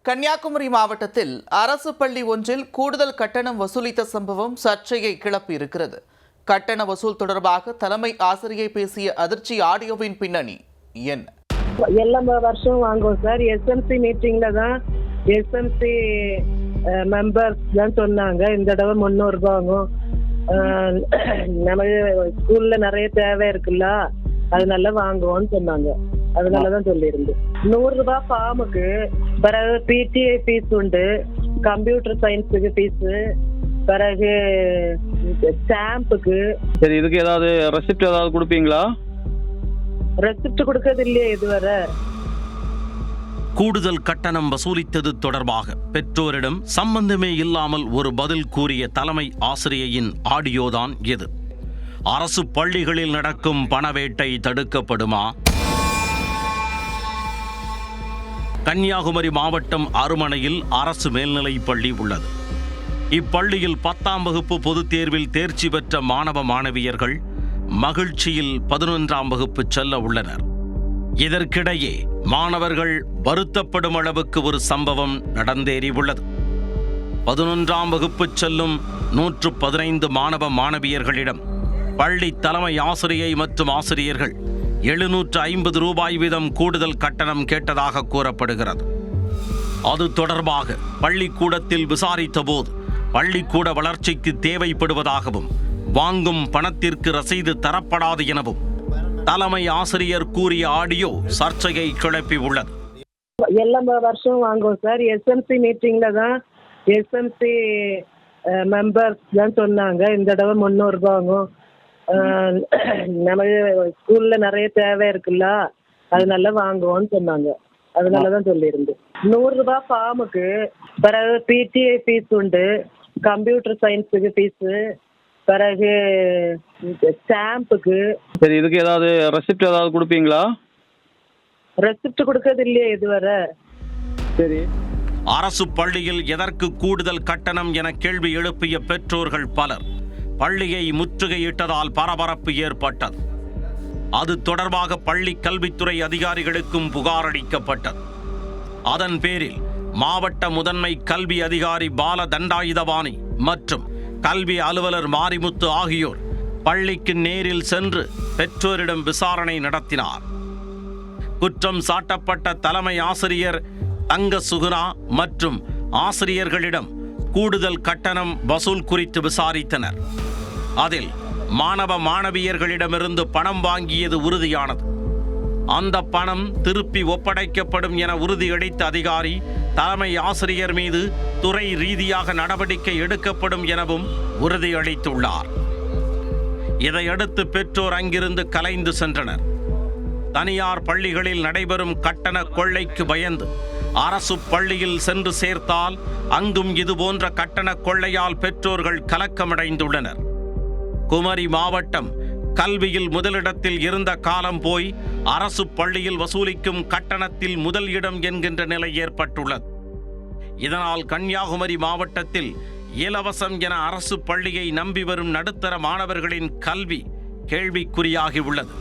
கன்னியாகுமரி மாவட்டத்தில் அரசு பள்ளி ஒன்றில் கூடுதல் கட்டணம் வசூலித்த சம்பவம் சர்ச்சையை கிளப்பியிருக்கிறது. கட்டண வசூல் தொடர்பாக தலைமை ஆசிரியை பேசிய அதிர்ச்சி ஆடியோவின் பின்னணி என்ன? எல்லா வருஷம் வாங்குவோம் சார். எஸ்எம்சி மீட்டிங்ல தான் எஸ்எம்சி மெம்பர்ஸ் தான் சொன்னாங்க இந்த தடவை 300 ரூபாய் வாங்கும். நமக்கு ஸ்கூல்ல நிறைய தேவை இருக்குல்ல, அதனால வாங்குவோம்னு சொன்னாங்க. அதனாலதான் சொல்லியிருந்து 100 ரூபாய் ஃபார்முக்கு, பிறகு பிடிஐ ஃபீஸ் உண்டு, கம்ப்யூட்டர் சயின்ஸுக்கு ஃபீஸ், பிறகு ஸ்டாம்புக்கு. சரி, இதுக்கு ஏதாவது ரெசிப்ட் ஏதாவது கொடுப்பீங்களா? ரெசிப்ட் கொடுக்கறது இல்லையே இதுவரை. கூடுதல் கட்டணம் வசூலித்தது தொடர்பாக பெற்றோரிடம் சம்பந்தமே இல்லாமல் ஒரு பதில் கூறிய தலைமை ஆசிரியையின் ஆடியோதான் இது. அரசு பள்ளிகளில் நடக்கும் பணவேட்டை தடுக்கப்படுமா? கன்னியாகுமரி மாவட்டம் அருமனையில் அரசு மேல்நிலைப் பள்ளி உள்ளது. இப்பள்ளியில் 10ஆம் வகுப்பு பொதுத் தேர்வில் தேர்ச்சி பெற்ற மாணவ மாணவியர்கள் மகிழ்ச்சியில் 11ஆம் வகுப்பு செல்ல உள்ளனர். இதற்கிடையே மாணவர்கள் வருத்தப்படும் அளவுக்கு ஒரு சம்பவம் நடந்தேறி உள்ளது. 11ஆம் வகுப்பு செல்லும் 115 மாணவ மாணவியர்களிடம் பள்ளி தலைமை ஆசிரியை மற்றும் ஆசிரியர்கள் 750 ரூபாய் வீதம் கூடுதல் கட்டணம் கேட்டதாக கூறப்படுகிறது. அது தொடர்பாக பள்ளிக்கூடத்தில் விசாரித்த போது பள்ளிக்கூட வளர்ச்சிக்கு தேவைப்படுவதாகவும் வாங்கும் பணத்திற்கு ரசீது தரப்படாது எனவும் தலைமை ஆசிரியர் கூறிய ஆடியோ சர்ச்சையை கிளப்பி உள்ளது. எல்லா வருஷம் வாங்குவோம் சார். எஸ்எம்சி மீட்டிங்ல தான் எஸ்எம்சி மெம்பர்ஸ் தான் சொன்னாங்க இந்த தடவை 300 ரூபாய் வாங்கும். நமக்கு ஸ்கூல்ல நிறைய தேவை இருக்குல்ல, அதனால வாங்குவோம்னு சொன்னாங்க. அதனாலதான் சொல்லியிருந்து 100 ரூபாய் ஃபார்முக்கு, பிறகு பிடிஐ ஃபீஸ் உண்டு, கம்ப்யூட்டர் சயின்ஸுக்கு ஃபீஸ், பிறகு ஸ்டாம்புக்கு. சரி, இதுக்கு ஏதாவது ரெசிப்ட் ஏதாவது கொடுப்பீங்களா? ரெசிப்ட் கொடுக்கறது இல்லையே இதுவரை. சரி, அரசு பள்ளியில் எதற்கு கூடுதல் கட்டணம் என கேள்வி எழுப்பிய பெற்றோர்கள் பலர் பள்ளியை முற்றுகையிட்டதால் பரபரப்பு ஏற்பட்டது. அது தொடர்பாக பள்ளி கல்வித்துறை அதிகாரிகளுக்கும் புகார் அளிக்கப்பட்டது. அதன் பேரில் மாவட்ட முதன்மை கல்வி அதிகாரி பால தண்டாயுதபாணி மற்றும் கல்வி அலுவலர் மாரிமுத்து ஆகியோர் பள்ளிக்கு நேரில் சென்று பெற்றோரிடம் விசாரணை நடத்தினார். குற்றம் சாட்டப்பட்ட தலைமை ஆசிரியர் தங்க சுகுணா மற்றும் ஆசிரியர்களிடம் கூடுதல் கட்டணம் வசூல் குறித்து விசாரித்தனர். அதில் மாணவ மாணவியர்களிடமிருந்து பணம் வாங்கியது உறுதியானது. அந்த பணம் திருப்பி ஒப்படைக்கப்படும் என உறுதியளித்த அதிகாரி தலைமை ஆசிரியர் மீது துறை ரீதியாக நடவடிக்கை எடுக்கப்படும் எனவும் உறுதியளித்துள்ளார். இதையடுத்து பெற்றோர் அங்கிருந்து கலைந்து சென்றனர். தனியார் பள்ளிகளில் நடைபெறும் கட்டண கொள்ளைக்கு பயந்து அரசு பள்ளியில் சென்று சேர்த்தால் அங்கும் இதுபோன்ற கட்டண கொள்ளையால் பெற்றோர்கள் கலக்கமடைந்துள்ளனர். குமரி மாவட்டம் கல்வியில் முதலிடத்தில் இருந்த காலம் போய் அரசு பள்ளியில் வசூலிக்கும் கட்டணத்தில் முதல் இடம் என்கின்ற நிலை ஏற்பட்டுள்ளது. இதனால் கன்னியாகுமரி மாவட்டத்தில் இலவசம் என அரசு பள்ளியை நம்பி வரும் நடுத்தர மாணவர்களின் கல்வி கேள்விக்குறியாகி உள்ளது.